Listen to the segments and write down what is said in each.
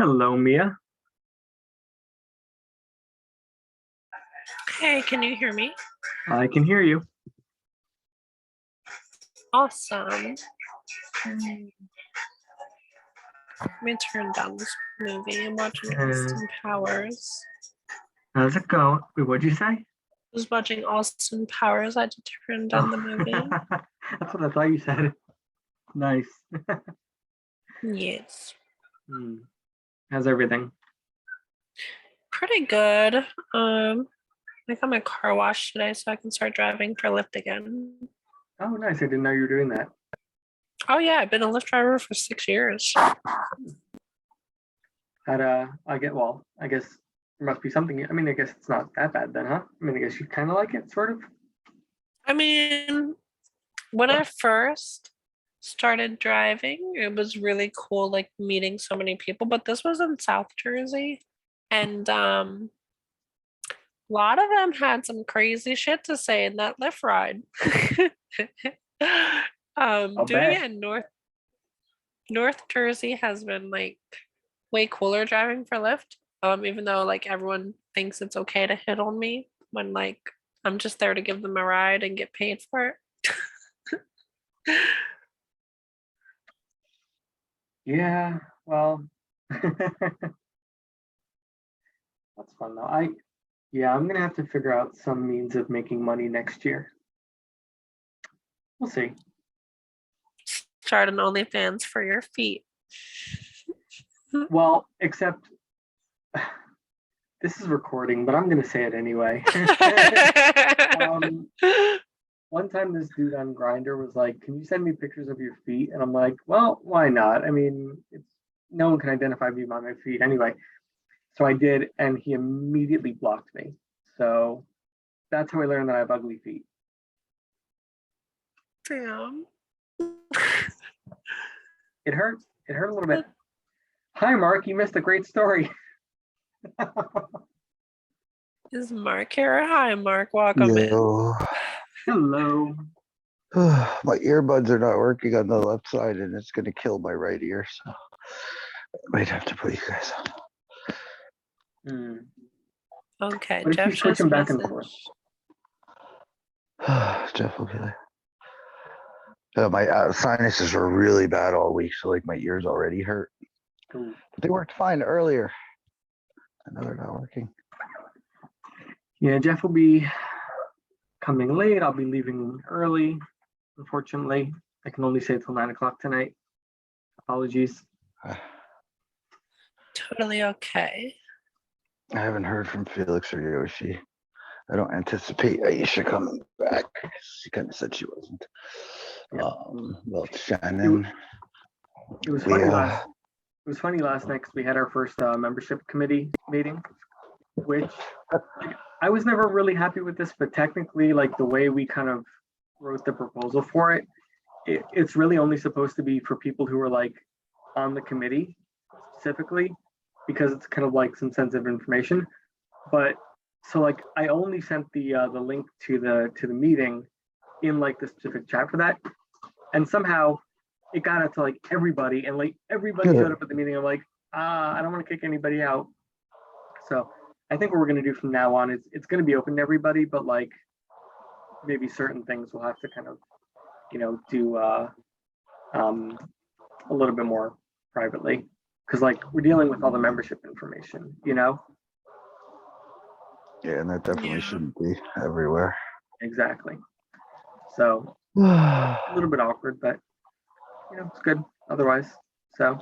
Hello, Mia. Hey, can you hear me? I can hear you. Awesome. Let me turn down this movie. I'm watching Austin Powers. How's it going? Wait, what'd you say? I was watching Austin Powers. I had to turn down the movie. That's what I thought you said. Nice. Yes. How's everything? Pretty good. I got my car washed today so I can start driving for Lyft again. Oh, nice. I didn't know you were doing that. Oh yeah, I've been a Lyft driver for 6 years. I guess there must be something. I mean, I guess it's not that bad then, huh? I mean, I guess you kind of like it, sort of. I mean, when I first started driving, it was really cool, like meeting so many people, but this was in South Jersey. And a lot of them had some crazy shit to say in that Lyft ride. Doing it in North Jersey has been like way cooler driving for Lyft. Even though like everyone thinks it's okay to hit on me when like I'm just there to give them a ride and get paid for it. Yeah, well, that's fun though. I'm gonna have to figure out some means of making money next year. We'll see. Start an OnlyFans for your feet. Well, except this is recording, but I'm gonna say it anyway. One time this dude on Grindr was like, "Can you send me pictures of your feet?" And I'm like, "Well, why not? I mean, no one can identify me by my feet anyway." So I did, and he immediately blocked me. So that's how I learned that I have ugly feet. Damn. It hurt. It hurt a little bit. Hi, Mark. You missed a great story. Is Mark here? Hi, Mark. Welcome in. Hello. My earbuds are not working on the left side, and it's going to kill my right ear. So I might have to put you guys on. Okay, what if Jeff you switch them back and forth? Jeff will get it. My sinuses were really bad all week, so like my ears already hurt. Ooh. But they worked fine earlier. I know they're not working. Yeah, Jeff will be coming late. I'll be leaving early. Unfortunately, I can only stay till 9 o'clock tonight. Apologies. Totally okay. I haven't heard from Felix or Yoshi. I don't anticipate Aisha coming back. She kind of said she wasn't. Yeah. Well, Shannon. It was funny last night because we had our first membership committee meeting, which I was never really happy with this, but technically, like the way we kind of wrote the proposal for it, it's really only supposed to be for people who are like on the committee specifically, because it's kind of like some sensitive information. But so like I only sent the link to the meeting in like the specific chat for that, and somehow it got out to like everybody, and like everybody showed up at the meeting. I'm like, I don't want to kick anybody out. So I think what we're going to do from now on is it's going to be open to everybody, but like maybe certain things we'll have to kind of, do a little bit more privately, because like we're dealing with all the membership information, Yeah, and that definitely shouldn't be everywhere. Exactly. So a little bit awkward, but it's good otherwise. So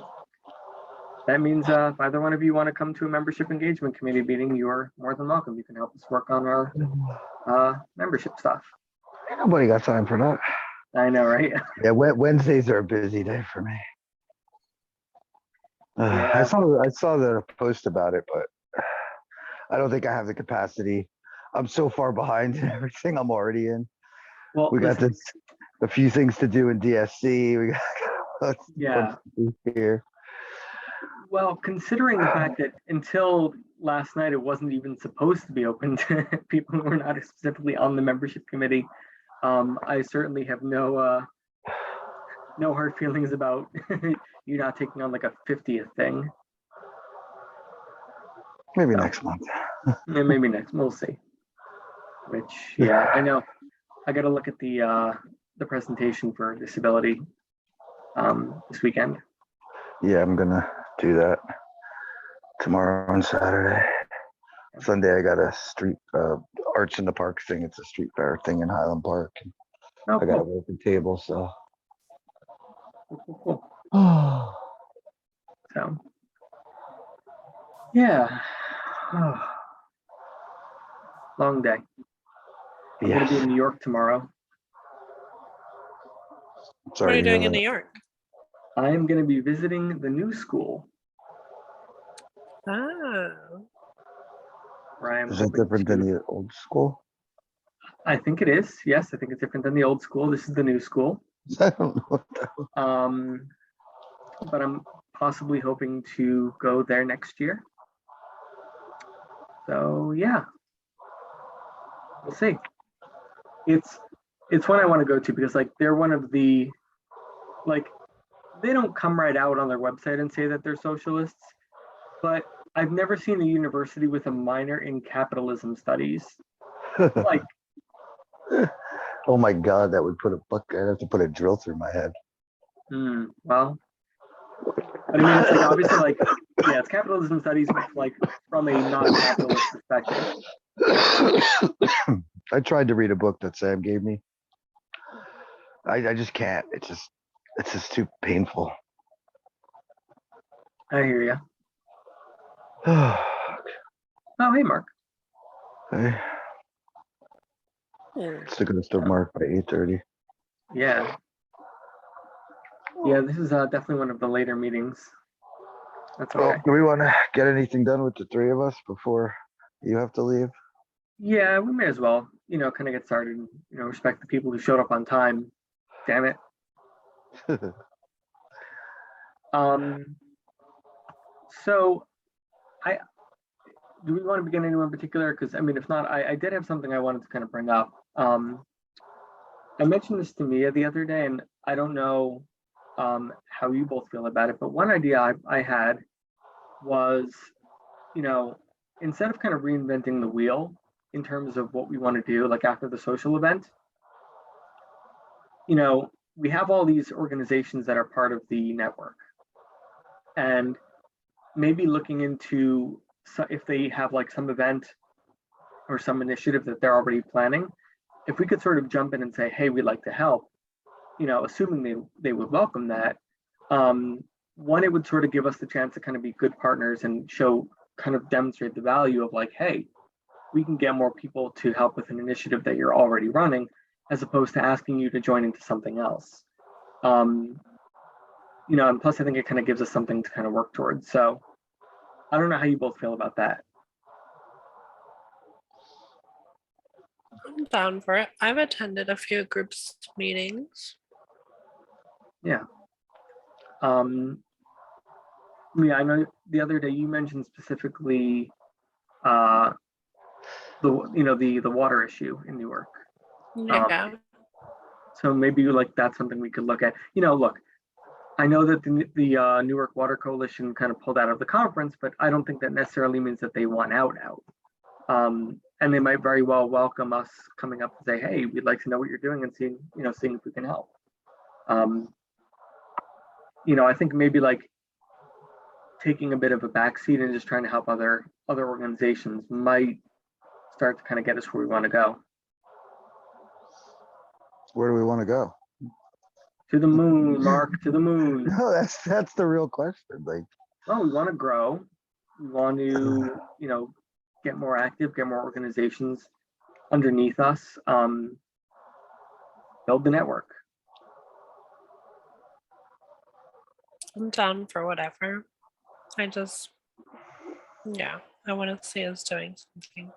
that means if either one of you want to come to a membership engagement committee meeting, you're more than welcome. You can help us work on our membership stuff. Nobody got time for that. I know, right? Yeah, Wednesdays are a busy day for me. Yeah. I saw the post about it, but I don't think I have the capacity. I'm so far behind in everything I'm already in. Well, we got a few things to do in DSC. We got here. Well, considering the fact that until last night it wasn't even supposed to be open to people who were not specifically on the membership committee, I certainly have no hard feelings about you not taking on like a 50th thing. Maybe next month. And maybe next, we'll see. Which, yeah, I know. I got to look at the presentation for disability this weekend. Yeah, I'm gonna do that tomorrow and Saturday. Sunday, I got a street Arts in the Park thing. It's a street fair thing in Highland Park. Oh, I got a cool. open table, so. Cool. So, yeah. Long day. I'm going to be Yes. in New York tomorrow. What Sorry are you to doing hear in New that. York? I am going to be visiting the new school. Ah, Where I am Is that hoping different than to. the old school? I think it is. Yes, I think it's different than the old school. This is the new school. I don't know what that But I'm possibly hoping to go there next year. So yeah, we'll see. It's one I want to go to because like they're one of the like they don't come right out on their website and say that they're socialists, but I've never seen a university with a minor in capitalism studies. Like, Oh my God, that would put a buck. I'd have to put a drill through my head. well, but I mean, it's like obviously like yeah, it's capitalism studies, but like from a non-capitalist perspective. I tried to read a book that Sam gave me. I just can't. It's just too painful. I hear you. Hey, Oh, hey, Mark. still gonna start mark by 8:30. Yeah. Yeah, this is definitely one of the later meetings. That's Well, okay. do we want to get anything done with the three of us before you have to leave? Yeah, we may as well, kind of get started and, respect the people who showed up on time. Damn it. So do we want to begin anywhere in particular? Because I mean, if not, I did have something I wanted to kind of bring up. I mentioned this to Mia the other day, and I don't know how you both feel about it, but one idea I had was, instead of kind of reinventing the wheel in terms of what we want to do, like after the social event, we have all these organizations that are part of the network, and maybe looking into if they have like some event or some initiative that they're already planning, if we could sort of jump in and say, hey, we'd like to help, assuming they would welcome that. One, it would sort of give us the chance to kind of be good partners and kind of demonstrate the value of like, hey, we can get more people to help with an initiative that you're already running, as opposed to asking you to join into something else. And plus I think it kind of gives us something to kind of work towards. So I don't know how you both feel about that. I'm down for it. I've attended a few groups meetings. Yeah. Yeah, I know the other day you mentioned specifically the water issue in Newark. Yeah. So maybe like that's something we could look at. Look, I know that the Newark Water Coalition kind of pulled out of the conference, but I don't think that necessarily means that they want out. And they might very well welcome us coming up and say, hey, we'd like to know what you're doing and seeing if we can help. I think maybe like taking a bit of a backseat and just trying to help other organizations might start to kind of get us where we want to go. Where do we want to go? To the moon, Mark, to the moon. No, that's the real question. Like, oh, we want to grow. We want to, get more active, get more organizations underneath us, build the network. I'm down for whatever. I want to see us doing something.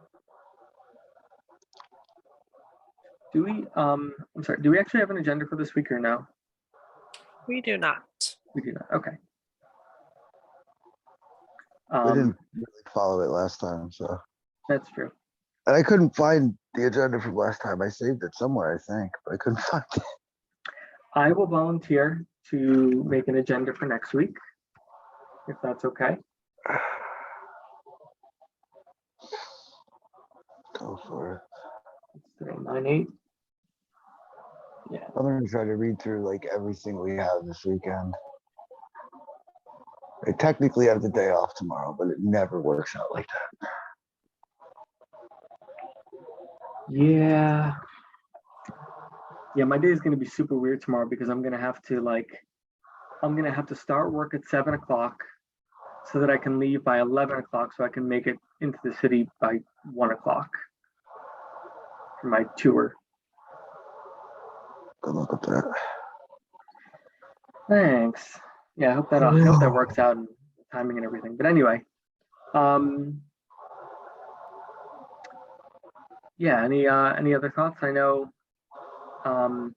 Do we, I'm sorry, do we actually have an agenda for this week or no? We do not. We do not, okay. we didn't really follow it last time, so. That's true. And I couldn't find the agenda from last time. I saved it somewhere, I think, but I couldn't find it. I will volunteer to make an agenda for next week, if that's okay. Go for it. Today, 9/8. Yeah. I'm gonna try to read through like everything we have this weekend. I technically have the day off tomorrow, but it never works out like that. Yeah. Yeah, my day is going to be super weird tomorrow because I'm going to have to start work at 7 o'clock so that I can leave by 11 o'clock so I can make it into the city by 1 o'clock for my tour. Good luck with that. Thanks. Yeah, I hope that works out and timing and everything. But anyway, yeah. Any other thoughts? I know. I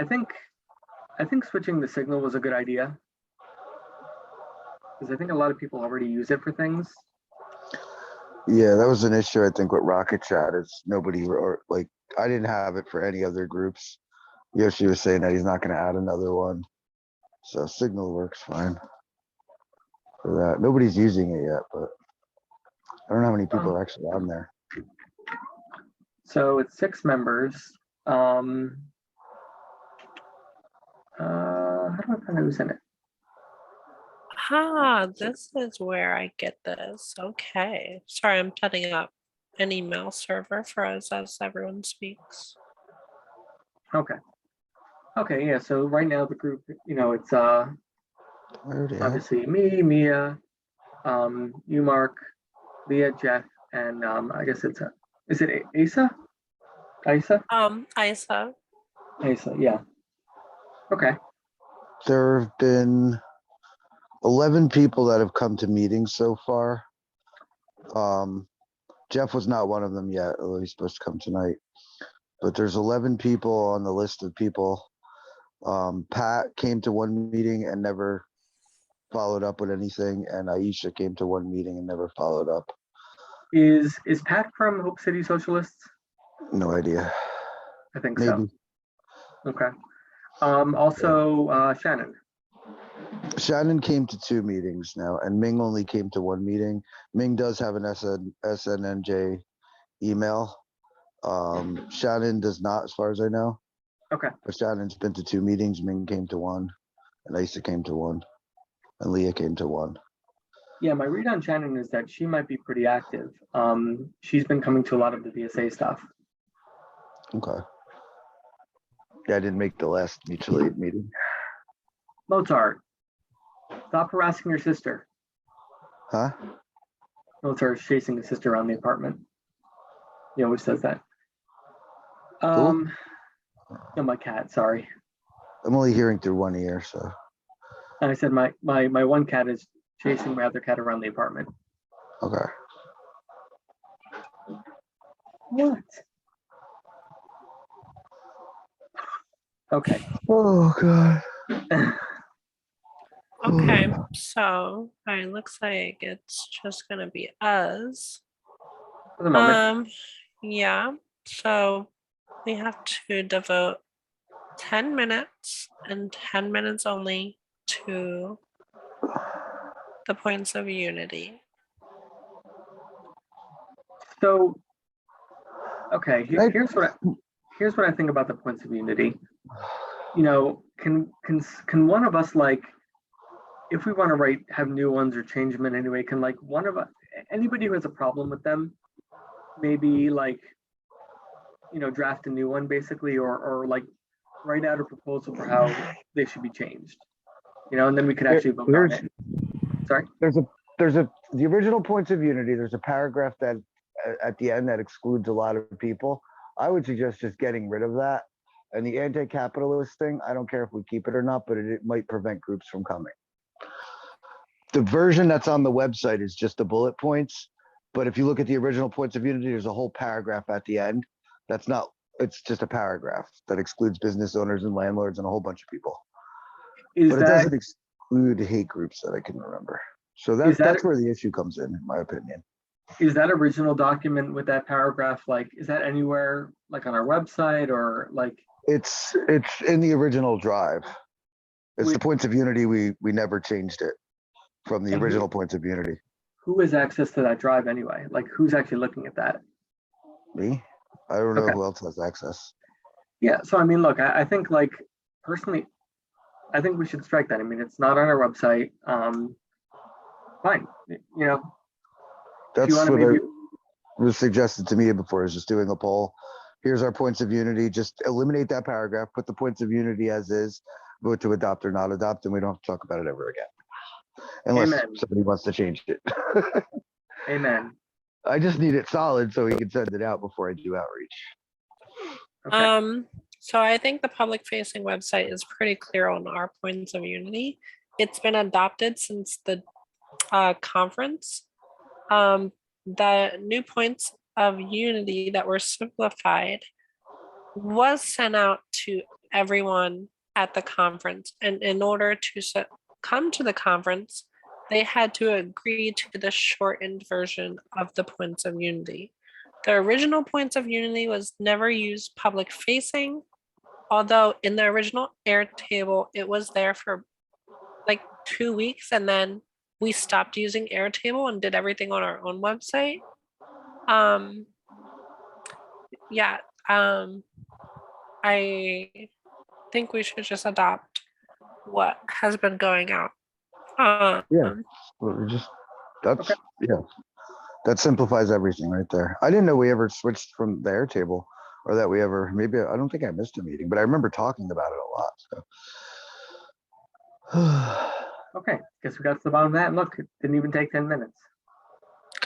think switching the signal was a good idea because I think a lot of people already use it for things. Yeah, that was an issue I think with Rocket Chat. Is nobody or like I didn't have it for any other groups. Yoshi was saying that he's not going to add another one, so Signal works fine for that. Nobody's using it yet, but I don't know how many people are actually on there. So it's 6 members. How do I find who's in it? This is where I get this. Okay. Sorry, I'm setting up an email server for us as everyone speaks. Okay. Okay, yeah. So right now the group, it's Where at? obviously me, Mia, you, Mark, Leah, Jeff, and I guess is it Asa? Isa? Isa. Asa, yeah. Okay. There have been 11 people that have come to meetings so far. Jeff was not one of them yet, although he's supposed to come tonight. But there's 11 people on the list of people. Pat came to one meeting and never followed up with anything, and Aisha came to one meeting and never followed up. Is Pat from Hope City Socialists? No idea. I think Maybe. so. Okay. Also, Shannon. Shannon came to 2 meetings now, and Ming only came to 1 meeting. Ming does have an SNNJ email. Shannon does not, as far as I know. Okay. But Shannon's been to 2 meetings. Ming came to 1, and Asa came to 1, and Leah came to 1. Yeah, my read on Shannon is that she might be pretty active. She's been coming to a lot of the VSA stuff. Okay. Yeah, I didn't make the last mutual aid meeting. Mozart, stop harassing your sister. Huh? Mozart is chasing his sister around the apartment. He always says that. Who? No, my cat, sorry. I'm only hearing through one ear, so. And I said my one cat is chasing my other cat around the apartment. Okay. What? Okay. Oh, God. Okay, so it looks like it's just gonna be us. For the moment. Yeah. So we have to devote 10 minutes and 10 minutes only to the points of unity. So, okay, here's what I think about the points of unity. Can one of us, like, if we want to have new ones or change them in any way, can like one of us, anybody who has a problem with them, maybe like, draft a new one basically, or like write out a proposal for how they should be changed, and then we could actually vote on it. Sorry? There's the original points of unity. There's a paragraph that at the end that excludes a lot of people. I would suggest just getting rid of that. And the anti-capitalist thing, I don't care if we keep it or not, but it might prevent groups from coming. The version that's on the website is just the bullet points. But if you look at the original points of unity, there's a whole paragraph at the end. It's just a paragraph that excludes business owners and landlords and a whole bunch of people. But it doesn't exclude hate groups that I can remember. So that's where the issue comes in my opinion. Is that original document with that paragraph, like, is that anywhere like on our website or like? It's in the original drive. It's the points of unity. We never changed it from the original points of unity. who has access to that drive anyway? Like, who's actually looking at that? Me? I don't know Okay. who else has access. Yeah, so I mean, look, I think like personally, I think we should strike that. I mean, it's not on our website. Fine, you know, if you That's want to what maybe, was suggested to me before, is just doing a poll. Here's our points of unity. Just eliminate that paragraph, put the points of unity as is, vote to adopt or not adopt, and we don't have to talk about it ever again. Unless Amen. somebody wants to change it. Amen. I just need it solid so we can send it out before I do outreach. Okay. So I think the public facing website is pretty clear on our points of unity. It's been adopted since the conference. The new points of unity that were simplified was sent out to everyone at the conference. And in order to come to the conference, they had to agree to the shortened version of the points of unity. The original points of unity was never used public facing, although in the original Airtable, it was there for like 2 weeks, and then we stopped using Airtable and did everything on our own website. Yeah, I think we should just adopt what has been going out. Yeah. Well, we just, that's, Okay. yeah, that simplifies everything right there. I didn't know we ever switched from the Airtable, or that we ever, maybe, I don't think I missed a meeting, but I remember talking about it a lot, so. Okay. Guess we got to the bottom of that. And look, it didn't even take 10 minutes.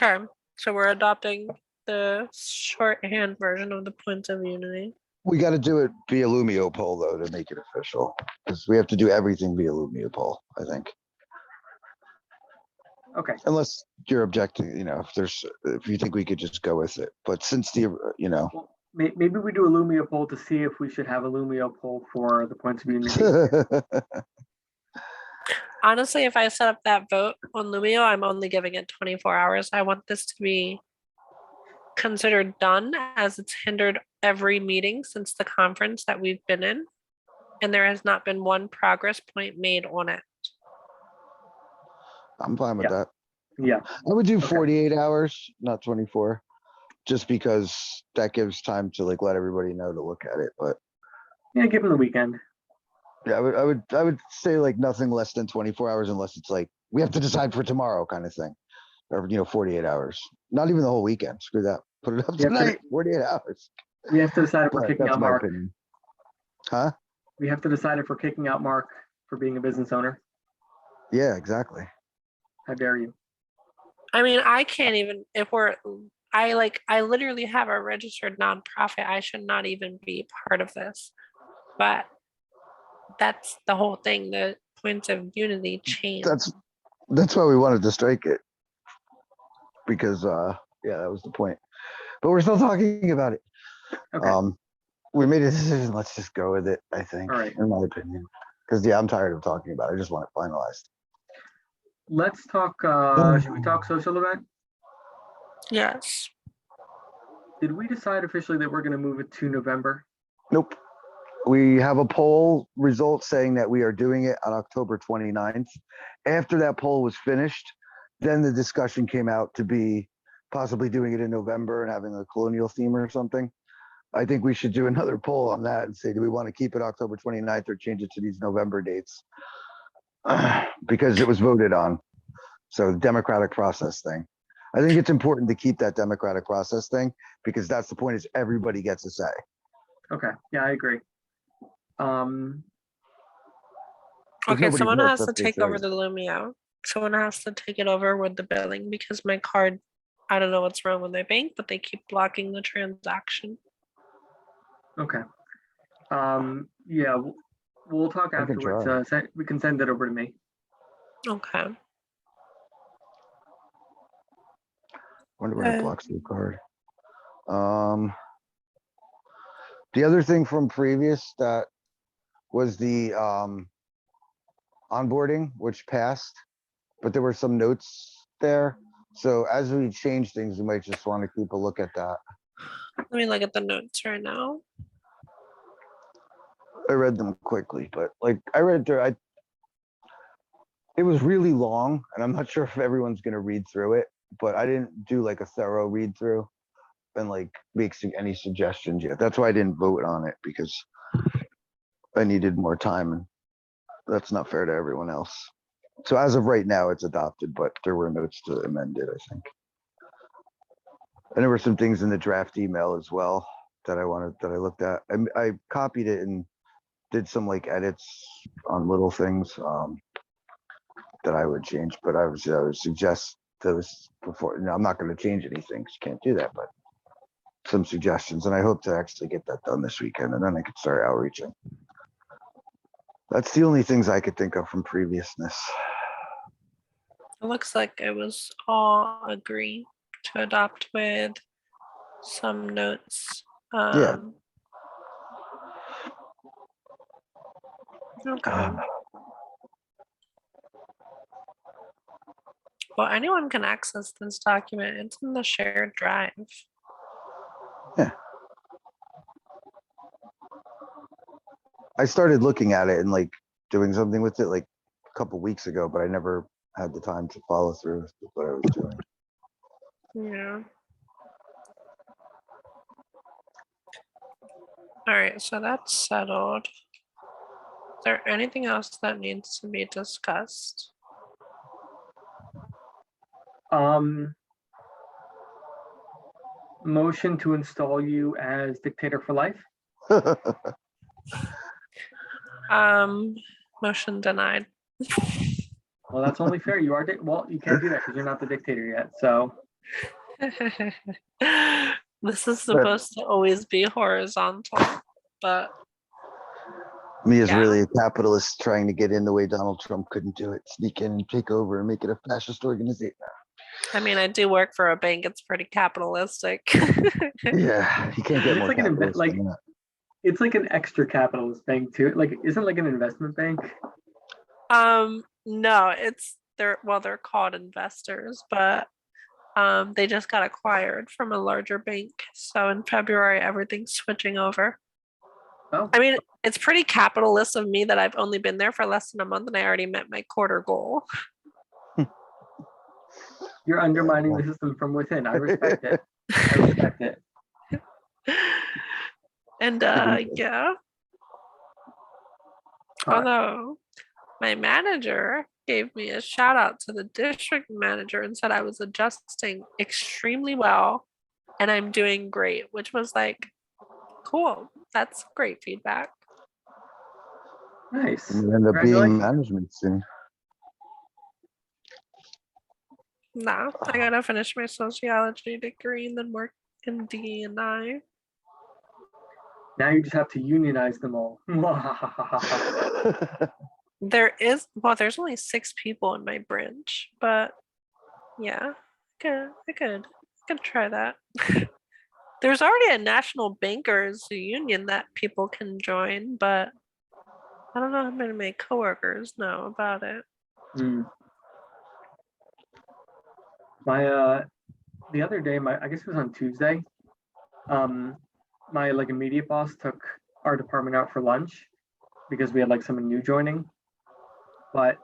Okay, so we're adopting the shorthand version of the points of unity. We got to do it via Lumio poll though, to make it official, because we have to do everything via Lumio poll, I think. Okay. Unless you're objecting, if you think we could just go with it, but since Well, maybe we do a Lumio poll to see if we should have a Lumio poll for the points of unity. Honestly, if I set up that vote on Lumio, I'm only giving it 24 hours. I want this to be considered done, as it's hindered every meeting since the conference that we've been in, and there has not been one progress point made on it. I'm fine with Yeah. that. Yeah. I would do Okay. 48 hours, not 24, just because that gives time to like let everybody know to look at it. But Yeah, give them the weekend. yeah, I would say like nothing less than 24 hours, unless it's like we have to decide for tomorrow kind of thing, or 48 hours. Not even the whole weekend. Screw that. Put it up You have to- tonight. 48 hours. We have to decide if we're But kicking that's out my Mark. opinion. Huh? We have to decide if we're kicking out Mark for being a business owner. Yeah, exactly. How dare you? I mean, I can't even, I literally have a registered nonprofit. I should not even be part of this. But that's the whole thing. The points of unity change. That's why we wanted to strike it, because yeah, that was the point. But we're still talking about it. Okay. We made a decision. Let's just go with it, I think, All right. in my opinion. Because yeah, I'm tired of talking about it. I just want it finalized. Let's talk, should we talk social event? Yes. Did we decide officially that we're going to move it to November? Nope. We have a poll result saying that we are doing it on October 29th. After that poll was finished, then the discussion came out to be possibly doing it in November and having a colonial theme or something. I think we should do another poll on that and say, do we want to keep it October 29th or change it to these November dates? Because it was voted on. So the democratic process thing. I think it's important to keep that democratic process thing, because that's the point, is everybody gets a say. Okay. Yeah, I agree. There's Okay, nobody someone votes, has to that's take the over thing. the Lumio. Someone has to take it over with the billing, because my card, I don't know what's wrong with my bank, but they keep blocking the transaction. Okay. Yeah, we'll talk I can afterwards. try. We can send it over to me. Okay. Wonder why it blocks the card. The other thing from previous that was the onboarding, which passed, but there were some notes there. So as we change things, we might just want to keep a look at that. Let me look at the notes right now. I read them quickly, but like I read through, It was really long, and I'm not sure if everyone's gonna read through it, but I didn't do like a thorough read through and like make any suggestions yet. That's why I didn't vote on it, because I needed more time, and that's not fair to everyone else. So as of right now, it's adopted, but there were notes to amend it, I think. And there were some things in the draft email as well that I looked at. I copied it and did some like edits on little things that I would change, but I would suggest those before. I'm not going to change anything, 'cause you can't do that, but some suggestions, and I hope to actually get that done this weekend, and then I could start outreaching. That's the only things I could think of from previousness. It looks like it was all agree to adopt with some notes. Yeah. Okay. Well, anyone can access this document. It's in the shared drive. I started looking at it and like doing something with it like a couple weeks ago, but I never had the time to follow through with what I was doing. Yeah. All right, so that's settled. Is there anything else that needs to be discussed? Motion to install you as dictator for life. Motion denied. Well, that's only fair. You are, well, you can't do that because you're not the dictator yet. So This is supposed to always be horizontal, but Me is Yeah. really a capitalist trying to get in the way Donald Trump couldn't do it, sneak in and take over and make it a fascist organization. I mean, I do work for a bank. It's pretty capitalistic. Yeah, you can't get It's more like an capitalist like than that. it's like an extra capitalist bank too. Like, isn't like an investment bank? No, they're called investors, but they just got acquired from a larger bank. So in February, everything's switching over. Oh, I mean, it's pretty capitalist of me that I've only been there for less than a month and I already met my quarter goal. you're undermining the system from within. I respect it. I respect it. And yeah, All right. although my manager gave me a shout out to the district manager and said I was adjusting extremely well and I'm doing great, which was like, cool. That's great feedback. Nice. And end up being Congratulations. management soon. Nah, I gotta finish my sociology degree and then work in D&I. Now you just have to unionize them all. There's only 6 people in my branch, but yeah, I could try that. There's already a national bankers union that people can join, but I don't know how many of my coworkers know about it. My the other day, I guess it was on Tuesday. My like immediate boss took our department out for lunch because we had like someone new joining. But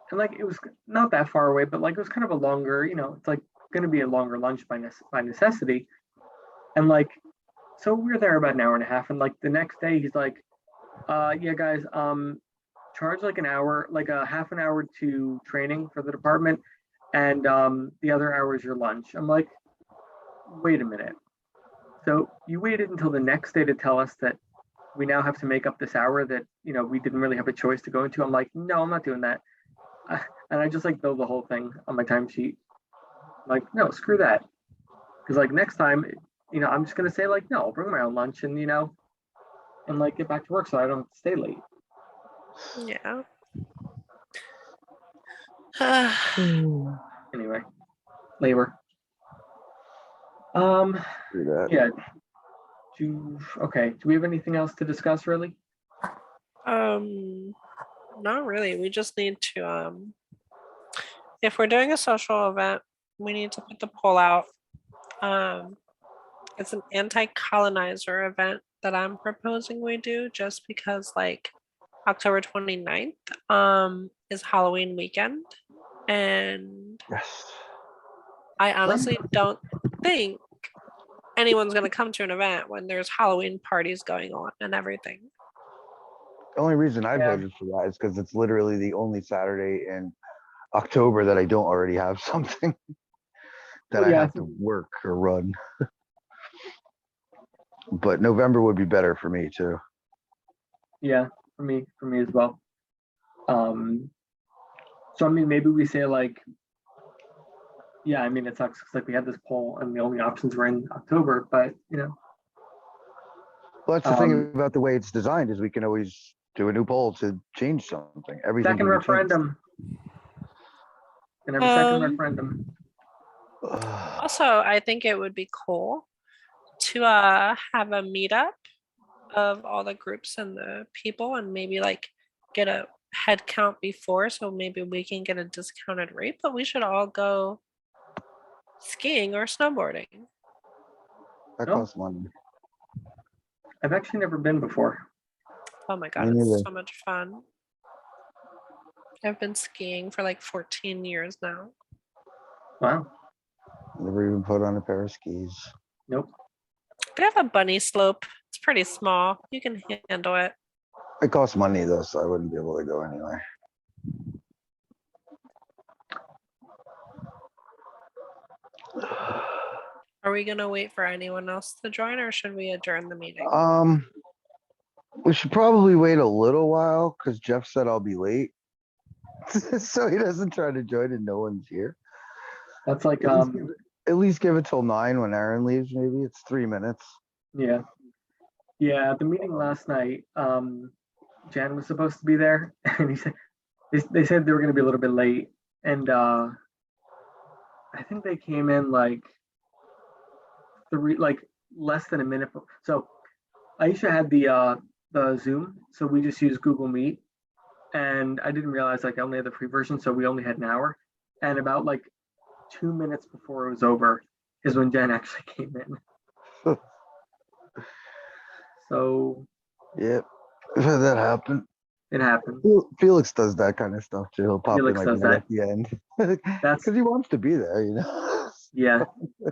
and like it was not that far away, but like it was kind of a longer, it's like going to be a longer lunch by necessity. And like, so we were there about an hour and a half, and like the next day he's like, yeah guys, charge like an hour, like a half an hour to training for the department, and the other hour is your lunch. I'm like, wait a minute. So you waited until the next day to tell us that we now have to make up this hour that we didn't really have a choice to go into. I'm like, no, I'm not doing that. And I just like build the whole thing on my timesheet. Like, no, screw that. Because like next time, I'm just gonna say like, no, I'll bring my own lunch and and like get back to work so I don't have to stay late. Yeah. Anyway, labor. Do that. Yeah. Okay. Do we have anything else to discuss really? Not really. We just need to if we're doing a social event, we need to put the poll out. It's an anti-colonizer event that I'm proposing we do just because like October 29th is Halloween weekend. And Yes. I honestly don't think anyone's going to come to an event when there's Halloween parties going on and everything. The only reason I Yeah. voted for that is because it's literally the only Saturday in October that I don't already have something that Well, I yeah, I have to work or run. But November would be better for me too. Yeah, for me as well. So I mean, maybe we say like, yeah, I mean, it sucks 'cause, like we had this poll and the only options were in October, but you know, Well, that's the thing Um, about the way it's designed is we can always do a new poll to change something. Everything second can be changed. referendum. And have a second Um, referendum. Also, I think it would be cool to have a meetup of all the groups and the people and maybe like get a head count before so maybe we can get a discounted rate, but we should all go skiing or snowboarding. That No. costs money. I've actually never been before. Oh my god, Me it's neither. so much fun. I've been skiing for like 14 years now. Wow. Never even put on a pair of skis. Nope. We have a bunny slope. It's pretty small. You can handle it. It costs money though, so I wouldn't be able to go anyway. Are we gonna wait for anyone else to join or should we adjourn the meeting? We should probably wait a little while because Jeff said I'll be late. So he doesn't try to join and no one's here. That's like, At least give it till 9 when Aaron leaves, maybe. It's 3 minutes. yeah. Yeah, at the meeting last night, Jan was supposed to be there and he said, they said they were gonna be a little bit late. And I think they came in like less than a minute. So Aisha had the Zoom, so we just used Google Meet. And I didn't realize like I only had the free version, so we only had an hour. And about like 2 minutes before it was over is when Jen actually came in. So Yep. That happened. it happened. Felix does that kind of stuff too. He'll pop Felix in like does right that. at the end. That's Because he wants to be there, you know. yeah.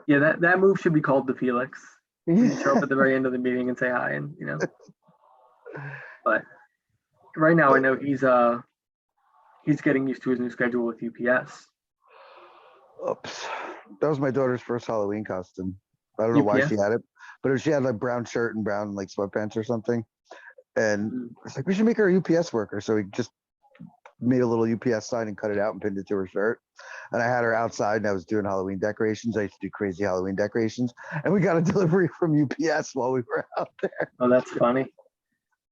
Yeah, that move should be called the Felix. You show up at the very end of the meeting and say hi and you know. But right now I know he's getting used to his new schedule with UPS. Oops. That was my daughter's first Halloween costume. I don't know why UPS? she had it, but she had like brown shirt and brown like sweatpants or something. And Mm. it's like, we should make her a UPS worker. So we just made a little UPS sign and cut it out and pinned it to her shirt. And I had her outside and I was doing Halloween decorations. I used to do crazy Halloween decorations. And we got a delivery from UPS while we were out there. Oh, that's funny.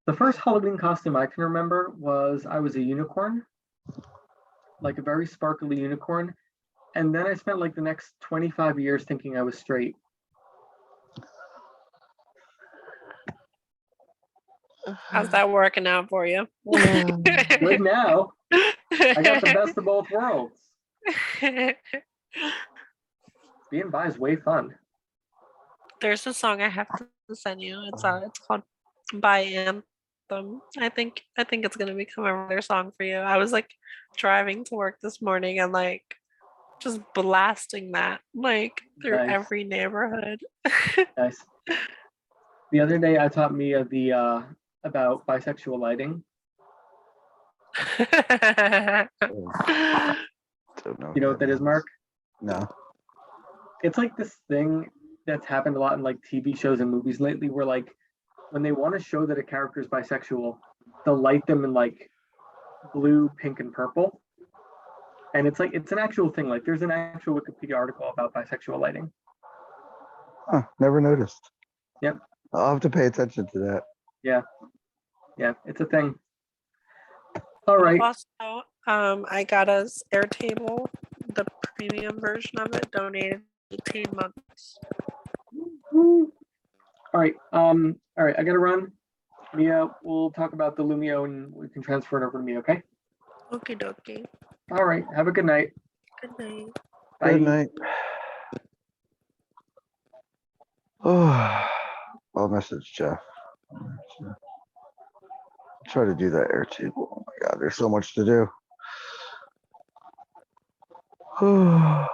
The first Halloween costume I can remember was I was a unicorn, like a very sparkly unicorn. And then I spent like the next 25 years thinking I was straight. How's that working out for you? Good now. I got the best of both worlds. Being bi is way fun. There's a song I have to send you. It's called By Anthem. I think it's gonna become a regular song for you. I was like driving to work this morning and like just blasting that like through Nice. every neighborhood. Nice. The other day I taught Mia about bisexual lighting. Don't know You know what that is, Mark? No. It's like this thing that's happened a lot in like TV shows and movies lately where like when they want to show that a character is bisexual, they'll light them in like blue, pink, and purple. And it's like it's an actual thing. Like there's an actual Wikipedia article about bisexual lighting. Huh, never noticed. Yep. I'll have to pay attention to that. Yeah, it's a thing. All right. Also, I got us Airtable, the premium version of it, donated 18 months. All right. All right. I gotta run. Mia, we'll talk about the Lumio and we can transfer it over to me. Okay. Okie dokie. All right. Have a good night. Good night. Bye. Good night. Oh, I'll message Jeff. Try to do that Airtable. Oh my God, there's so much to do. I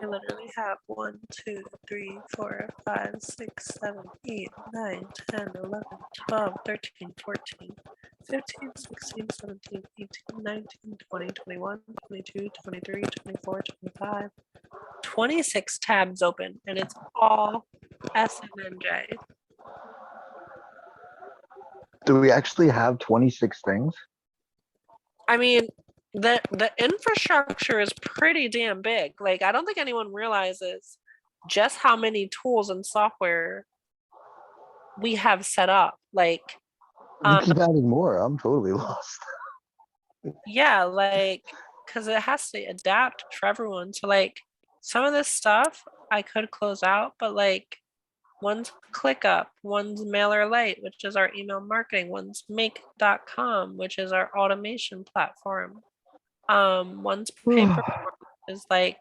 literally have 1, 2, 3, 4, 5, 6, 7, 8, 9, 10, 11, 12, 13, 14, 15, 16, 17, 18, 19, 20, 21, 22, 23, 24, 25, 26 tabs open, and it's all SNNJ. Do we actually have 26 things? I mean, the infrastructure is pretty damn big. Like, I don't think anyone realizes just how many tools and software we have set up. Like, You keep adding more. I'm totally lost. yeah, like, because it has to adapt for everyone. So, like, some of this stuff I could close out, but like, one's ClickUp, one's MailerLite, which is our email marketing, one's Make.com, which is our automation platform. One's Paper is like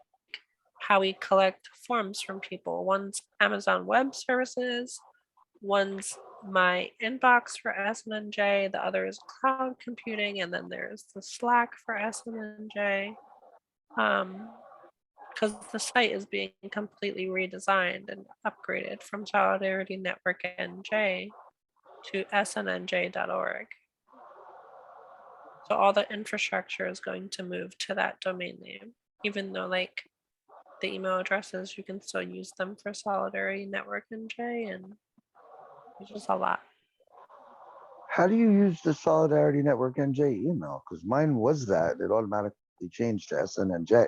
how we collect forms from people. One's Amazon Web Services. One's my inbox for SNNJ. The other is cloud computing, and then there's the Slack for SNNJ. Because the site is being completely redesigned and upgraded from Solidarity Network NJ to SNNJ.org. So all the infrastructure is going to move to that domain name, even though like the email addresses, you can still use them for Solidarity Network NJ, and it's just a lot. How do you use the Solidarity Network NJ email? Because mine was that. It automatically changed to SNNJ.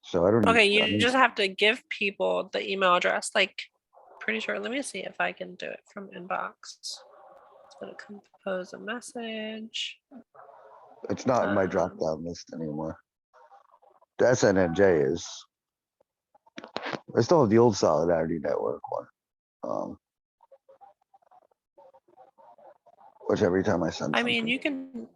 So I don't Okay, even, you just have to give people the email address. Like, pretty sure. Let me see if I can do it from inbox. It's gonna compose a message. It's not in my drop down list anymore. The SNNJ is. I still have the old Solidarity Network one. Which every time I send I mean, something.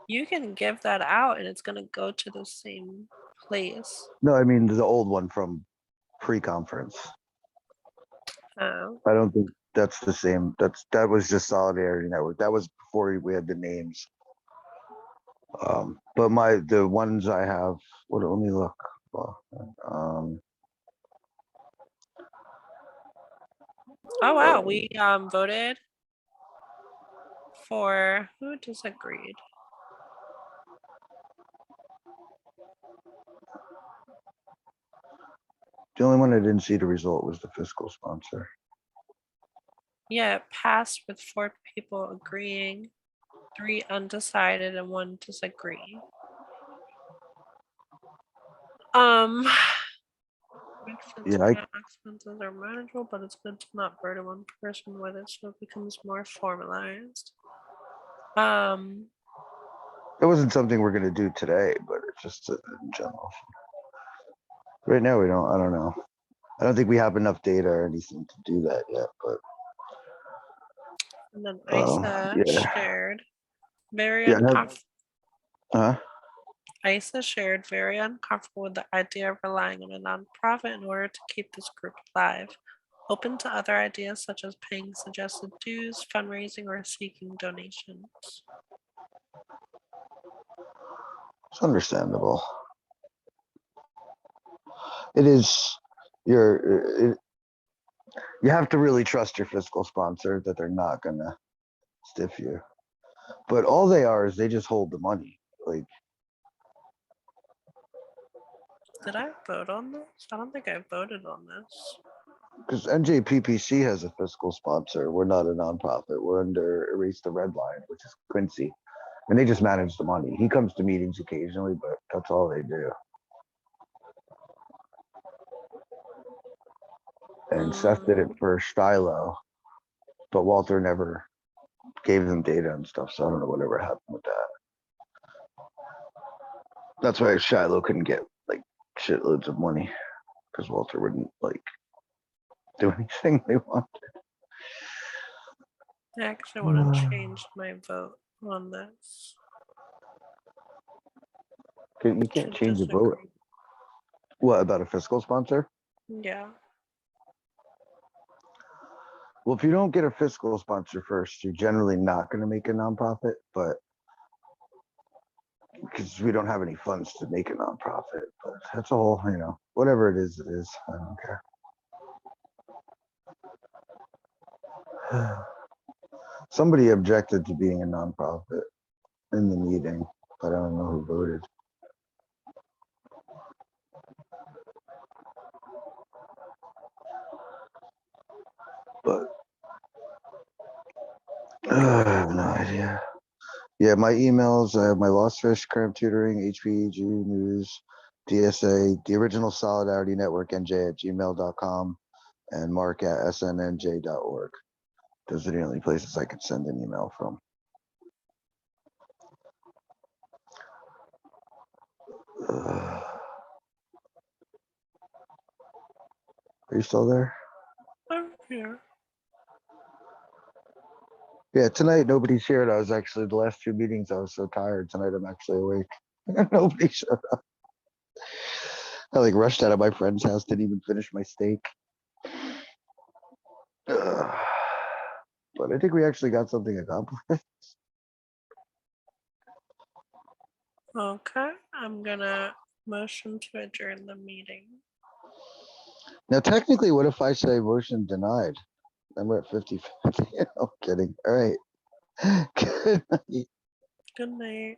you can give that out and it's gonna go to the same place. No, I mean the old one from pre-conference. Oh. I don't think that's the same. That was just Solidarity Network. That was before we had the names. But the ones I have. Let me look. Oh wow, we voted for who disagreed. The only one I didn't see the result was the fiscal sponsor. Yeah, it passed with 4 people agreeing, 3 undecided, and 1 disagree. Yeah, expenses are manageable, but it's good to not burden one person with it so it becomes more formalized. It wasn't something we're gonna do today, but it's just in general. Right now, we don't. I don't know. I don't think we have enough data or anything to do that yet. But and then Isa shared very Isa shared very uncomfortable with the idea of relying on a nonprofit in order to keep this group alive. Open to other ideas such as paying suggested dues, fundraising, or seeking donations. It's understandable. It is you have to really trust your fiscal sponsor that they're not gonna stiff you. But all they are is they just hold the money. Like, did I vote on this? I don't think I voted on this. Because NJPPC has a fiscal sponsor. We're not a nonprofit. We're under Erase the Red Line, which is Quincy. And they just manage the money. He comes to meetings occasionally, but that's all they do. And Seth did it for Shiloh, but Walter never gave them data and stuff, so I don't know whatever happened with that. That's why Shiloh couldn't get like shitloads of money, because Walter wouldn't like do anything they wanted. I actually want to change my vote on this. You can't change your vote. What, about a fiscal sponsor? Yeah. Well, if you don't get a fiscal sponsor first, you're generally not going to make a nonprofit, but because we don't have any funds to make a nonprofit, but that's all, whatever it is, it is. I don't care. Somebody objected to being a nonprofit in the meeting, but I don't know who voted. But I have no idea. Yeah, my emails, I have my Lost Fish, Cramp Tutoring, HPG News, DSA, the original Solidarity Network, NJ@gmail.com, and mark@snnj.org. Those are the only places I could send an email from. Are you still there? I'm here. Yeah, tonight nobody's here. And I was actually the last two meetings. I was so tired. Tonight I'm actually awake. Nobody showed up. I like rushed out of my friend's house. Didn't even finish my steak. But I think we actually got something accomplished. Okay, I'm gonna motion to adjourn the meeting. Now, technically, what if I say motion denied? Then we're at 50-50. I'm kidding. All right. Good night. Good night.